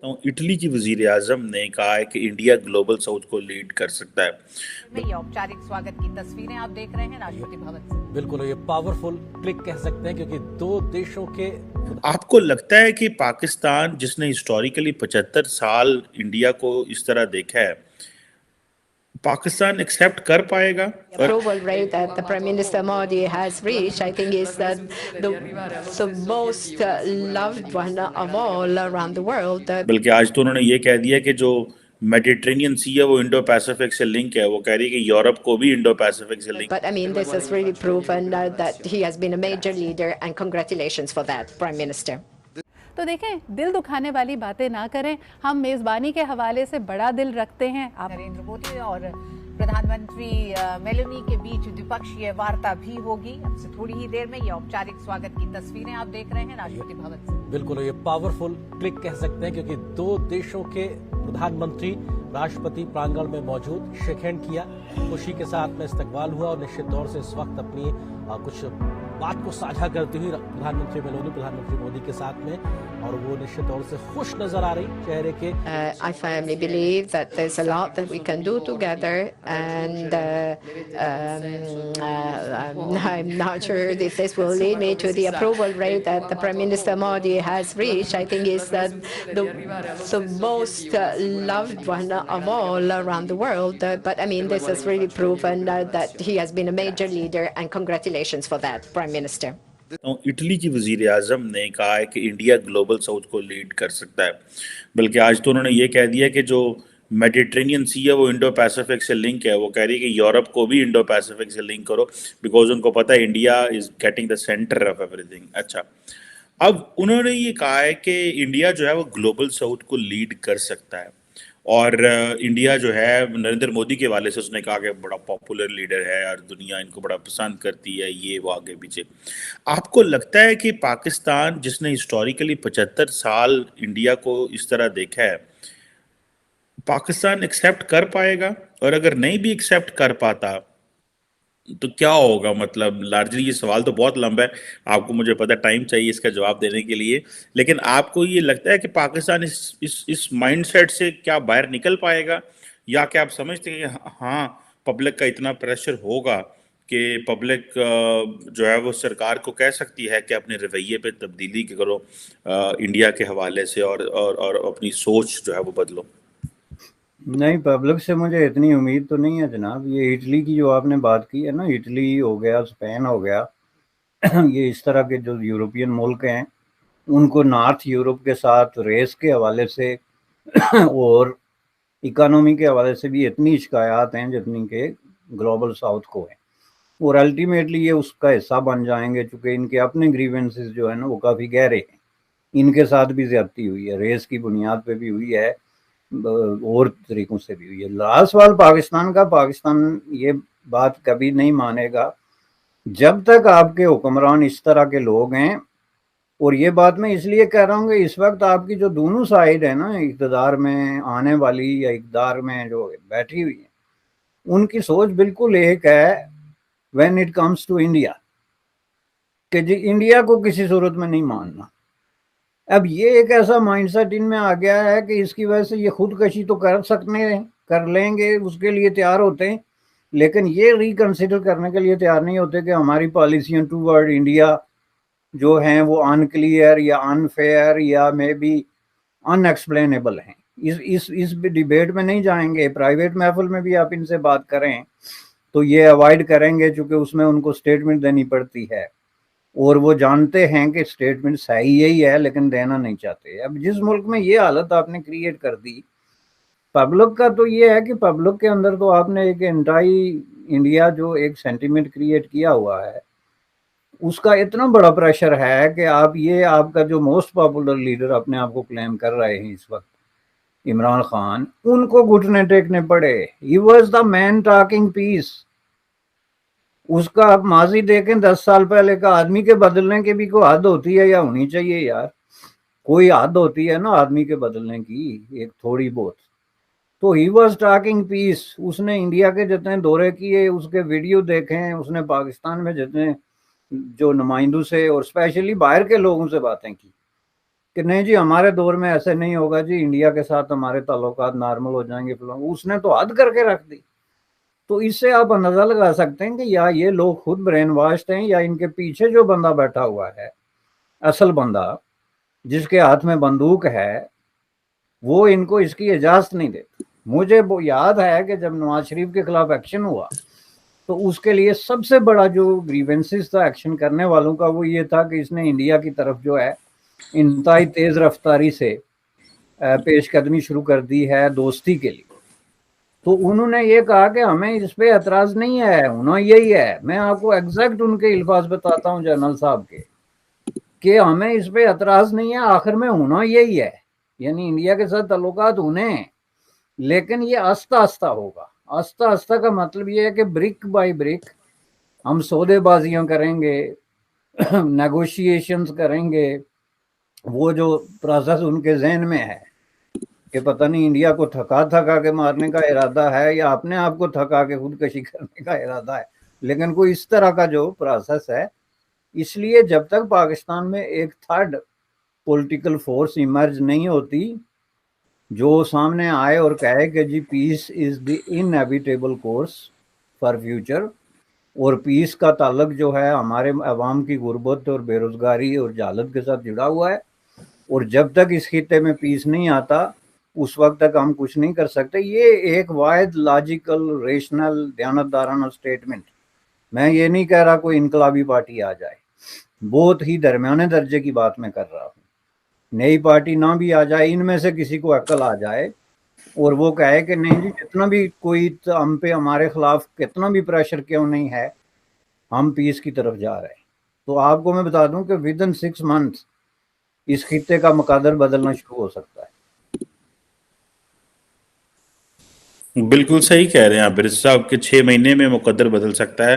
तो इटली की वजीर आजम ने कहा है कि इंडिया ग्लोबल साउथ को लीड कर सकता है। में ये औपचारिक स्वागत की तस्वीरें आप देख रहे हैं राष्ट्रपति भवन से। बिल्कुल, ये पावरफुल क्लिक कह सकते हैं क्योंकि दो देशों के आपको लगता है कि पाकिस्तान जिसने हिस्टोरिकली 75 साल इंडिया को इस तरह देखा है, पाकिस्तान एक्सेप्ट कर पाएगा? और approval rate that the Prime Minister Modi has reached, I think, is that the most loved one of all around the world. बल्कि आज तो उन्होंने ये कह दिया कि जो मेडिटेरेनियन सी है वो इंडो पैसिफिक से लिंक है। वो कह रही है कि यूरोप को भी इंडो पैसिफिक से link. But I mean, this has really proven that he has been a major leader, and congratulations for that, Prime Minister. तो देखें, दिल दुखाने वाली बातें ना करें। हम मेज़बानी के हवाले से बड़ा दिल रखते हैं। आप नरेंद्र मोदी और प्रधानमंत्री मेलोनी के बीच द्विपक्षीय वार्ता भी होगी। अब से थोड़ी ही देर में ये औपचारिक स्वागत की तस्वीरें आप देख रहे हैं राष्ट्रपति भवन से। बिल्कुल, ये पावरफुल क्लिक कह सकते हैं क्योंकि दो देशों के प्रधानमंत्री राष्ट्रपति प्रांगण में मौजूद शेक हैंड किया, खुशी के साथ में इस्तकबाल हुआ और निश्चित तौर से इस वक्त अपनी कुछ बात को साझा करती हुई प्रधानमंत्री मेलोनी प्रधानमंत्री मोदी के साथ में, और वो निश्चित तौर से खुश नजर आ रही चेहरे के। I firmly believe that there's a lot that we can do together, and I'm not sure if this will lead me to the approval rate that the Prime Minister Modi has reached. I think is that the most loved one of all around the world. But I mean, this has really proven that he has been a major leader, and congratulations for that, Prime Minister. तो Italy की वजीर आजम ने कहा है कि India global south को lead कर सकता है। बल्कि आज तो उन्होंने ये कह दिया कि जो मेडिटेरेनियन सी है वो इंडो पैसिफिक से लिंक है। वो कह रही है कि यूरोप को भी इंडो पैसिफिक से लिंक करो, बिकॉज उनको पता है India is getting the centre of everything. अच्छा, अब उन्होंने ये कहा है कि इंडिया जो है वो ग्लोबल साउथ को लीड कर सकता है, और इंडिया जो है नरेंद्र मोदी के वाले से उसने कहा कि बड़ा पॉपुलर लीडर है और दुनिया इनको बड़ा पसंद करती है, ये वो आगे पीछे। आपको लगता है कि पाकिस्तान जिसने हिस्टोरिकली 75 साल इंडिया को इस तरह देखा है, पाकिस्तान एक्सेप्ट कर पाएगा? और अगर नहीं भी एक्सेप्ट कर पाता तो क्या होगा? मतलब लार्जली ये सवाल तो बहुत लंबा है, आपको मुझे पता टाइम चाहिए इसका जवाब देने के लिए, लेकिन आपको ये लगता है कि पाकिस्तान इस माइंडसेट से क्या बाहर निकल पाएगा, या क्या आप समझते हैं कि हाँ पब्लिक का इतना प्रेशर होगा कि पब्लिक जो है वो सरकार को कह सकती है कि अपने रवैये पे तब्दीली करो इंडिया के हवाले से, और अपनी सोच जो है वो बदलो? नहीं, पब्लिक से मुझे इतनी उम्मीद तो नहीं है जनाब। ये इटली की जो आपने बात की है ना, इटली हो गया, स्पेन हो गया, ये इस तरह के जो यूरोपियन मुल्क हैं, उनको नॉर्थ यूरोप के साथ रेस के हवाले से और इकोनॉमी के हवाले से भी इतनी शिकायत हैं जितनी के ग्लोबल साउथ को है, और अल्टीमेटली ये उसका हिस्सा बन जाएंगे, चूँकि इनके अपने ग्रीवेंसेस जो है ना वो काफ़ी गहरे हैं। इनके साथ भी ज्यादती हुई है, रेस की बुनियाद पे भी हुई है, और तरीकों से भी हुई है। लास्ट सवाल पाकिस्तान का, पाकिस्तान ये बात कभी नहीं मानेगा जब तक आपके हुक्मरान इस तरह के लोग हैं। और ये बात मैं इसलिए कह रहा हूँ कि इस वक्त आपकी जो दोनों साइड है ना, इक़्तिदार में आने वाली या इक़्तिदार में जो बैठी हुई है, उनकी सोच बिल्कुल एक है when it comes to India, कि जी इंडिया को किसी सूरत में नहीं मानना। अब ये एक ऐसा माइंडसेट इनमें आ गया है कि इसकी वजह से ये खुदकशी तो कर लेंगे, उसके लिए तैयार होते हैं, लेकिन ये रिकंसिडर करने के लिए तैयार नहीं होते कि हमारी पॉलिसियां टूवर्ड इंडिया जो हैं वो अनक्लियर या अनफेयर या मे बी अनएक्सप्लेनेबल हैं। इस डिबेट में नहीं जाएंगे। प्राइवेट महफिल में भी आप इनसे बात करें तो ये अवॉइड करेंगे, चूँकि उसमें उनको स्टेटमेंट देनी पड़ती है, और वो जानते हैं कि स्टेटमेंट सही यही है लेकिन देना नहीं चाहते। अब जिस मुल्क में ये हालत आपने क्रिएट कर दी पब्लिक का, तो ये है कि पब्लिक के अंदर तो आपने एक एंटाई इंडिया जो एक सेंटिमेंट क्रिएट किया हुआ है, उसका इतना बड़ा प्रेशर है कि आपका जो मोस्ट पॉपुलर लीडर अपने आप को क्लेम कर रहे हैं इस वक्त, इमरान खान, उनको घुटने टेकने पड़े। He was the man talking peace. उसका आप माजी देखें, 10 साल पहले का आदमी के बदलने की भी कोई हद होती है या होनी चाहिए यार, कोई हद होती है ना आदमी के बदलने की, एक थोड़ी बहुत। तो ही वॉज टॉकिंग पीस। उसने इंडिया के जितने दौरे किए, उसके वीडियो देखे, उसने पाकिस्तान में जितने जो नुमाइंदों से और स्पेशली बाहर के लोगों से बातें की, कि नहीं जी हमारे दौर में ऐसे नहीं होगा जी, इंडिया के साथ हमारे ताल्लुकात नॉर्मल हो जाएंगे, उसने तो हद करके रख दी। तो इससे आप अंदाजा लगा सकते हैं कि या ये लोग खुद ब्रेन वॉश्ड हैं या इनके पीछे जो बंदा बैठा हुआ है, असल बंदा जिसके हाथ में बंदूक है, वो इनको इसकी इजाजत नहीं देता। मुझे वो याद है कि जब नवाज शरीफ के खिलाफ एक्शन हुआ तो उसके लिए सबसे बड़ा जो ग्रीवेंसेस था एक्शन करने वालों का, वो ये था कि इसने इंडिया की तरफ जो है इंतहाई तेज रफ्तारी से पेशकदमी शुरू कर दी है दोस्ती के लिए। तो उन्होंने ये कहा कि हमें इस पे एतराज नहीं है, उन्होंने यही है, मैं आपको एग्जैक्ट उनके अल्फाज बताता हूँ जनरल साहब के, कि हमें इस पे एतराज नहीं है, आखिर में होना यही है, यानी इंडिया के साथ ताल्लुकात उन्हें, लेकिन ये आस्ता आस्ता होगा। आस्ता आस्ता का मतलब ये है कि ब्रिक बाय ब्रिक हम सौदेबाजियां करेंगे, नेगोशिएशंस करेंगे। वो जो प्रोसेस उनके जहन में है कि पता नहीं इंडिया को थका थका के मारने का इरादा है या अपने आप को थका के खुदकशी करने का इरादा है, लेकिन कोई इस तरह का जो प्रोसेस है। इसलिए जब तक पाकिस्तान में एक थर्ड पॉलिटिकल फोर्स इमर्ज नहीं होती जो सामने आए और कहे कि जी peace is the inevitable course for future, और पीस का ताल्लुक जो है हमारे अवाम की गुर्बत और बेरोजगारी और जहालत के साथ जुड़ा हुआ है, और जब तक इस खित्ते में पीस नहीं आता उस वक्त तक हम कुछ नहीं कर सकते। ये एक वाहिद लॉजिकल रेशनल दयानतदाराना स्टेटमेंट। मैं ये नहीं कह रहा कोई इनकलाबी पार्टी आ जाए, बहुत ही दरमियाने दर्जे की बात मैं कर रहा हूँ। नई पार्टी ना भी आ जाए, इनमें से किसी को अक्ल आ जाए और वो कहे कि नहीं जी जितना भी कोई हम पे हमारे खिलाफ कितना भी प्रेशर क्यों नहीं है, हम पीस की तरफ जा रहे हैं, तो आपको मैं बता दूं कि विद इन 6 मंथ इस खित्ते का मुकादर बदलना शुरू हो सकता है। बिल्कुल सही कह रहे हैं आप बिरसा साहब के 6 महीने में मुकद्दर बदल सकता है,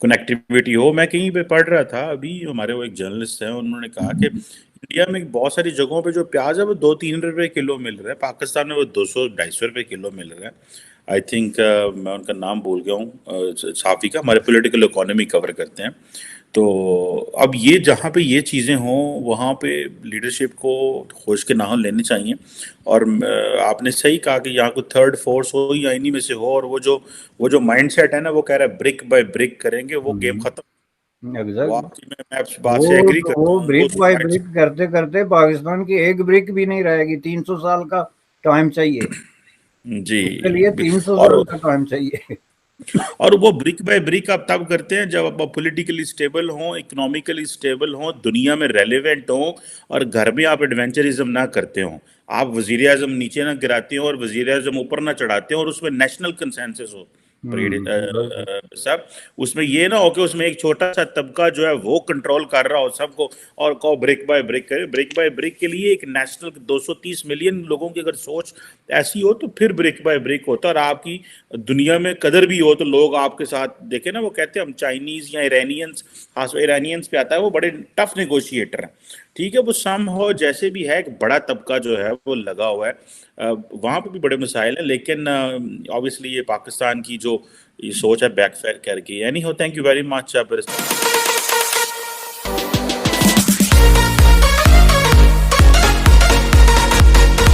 कनेक्टिविटी हो। मैं कहीं पे पढ़ रहा था अभी, हमारे वो एक जर्नलिस्ट हैं, उन्होंने कहा कि इंडिया में बहुत सारी जगहों पे जो प्याज है वो 2-3 रुपए किलो मिल रहा है, पाकिस्तान में वो 200-250 रुपए किलो मिल रहा है। आई थिंक मैं उनका नाम भूल गया हूँ, साफी का, हमारे पॉलिटिकल इकोनॉमी कवर करते हैं। तो अब ये जहाँ पे ये चीज़ें हों वहाँ पे लीडरशिप को होश के नाम लेने चाहिए। और आपने सही कहा कि यहाँ कोई थर्ड फोर्स हो या इन्हीं में से हो, और वो जो माइंडसेट है ना, वो कह रहा है ब्रिक बाय ब्रिक करेंगे, वो गेम खत्म। वो एग्जैक्टली आपकी मैं आपकी बात से एग्री करता वो हूँ, ब्रिक उस बाय mindset- ब्रिक करते करते पाकिस्तान की एक ब्रिक भी नहीं रहेगी। 300 साल का टाइम चाहिए जी। उसके लिए, 300 और साल का टाइम चाहिए। और वो ब्रिक बाय ब्रिक आप तब करते हैं जब आप पॉलिटिकली स्टेबल हों, इकोनॉमिकली स्टेबल हों, दुनिया में रेलेवेंट हों, और घर में आप एडवेंचरिज्म ना करते हों, आप वजीर आजम नीचे ना गिराते हो और वजीर आजम ऊपर ना चढ़ाते हो, और उसमें नेशनल कंसेंसस हो साहब। उसमें ये ना हो कि उसमें एक छोटा सा तबका जो है वो कंट्रोल कर रहा हो सबको और कहो ब्रिक बाय ब्रिक करे। ब्रिक बाय ब्रिक के लिए एक नेशनल 230 मिलियन लोगों की अगर सोच ऐसी हो तो फिर ब्रिक बाय ब्रिक होता है, और आपकी दुनिया में कदर भी हो तो लोग आपके साथ देखे ना। वो कहते हैं हम चाइनीज या ईरानियंस, खास ईरानियंस पे आता है, वो बड़े टफ नेगोशिएटर हैं, ठीक है। वो सम हो जैसे भी है, एक बड़ा तबका जो है वो लगा हुआ है, वहाँ पे भी बड़े मसाइल हैं, लेकिन ऑब्वियसली ये पाकिस्तान की जो ये सोच है बैकफायर कर गई। एनी हो, थैंक यू वेरी मच।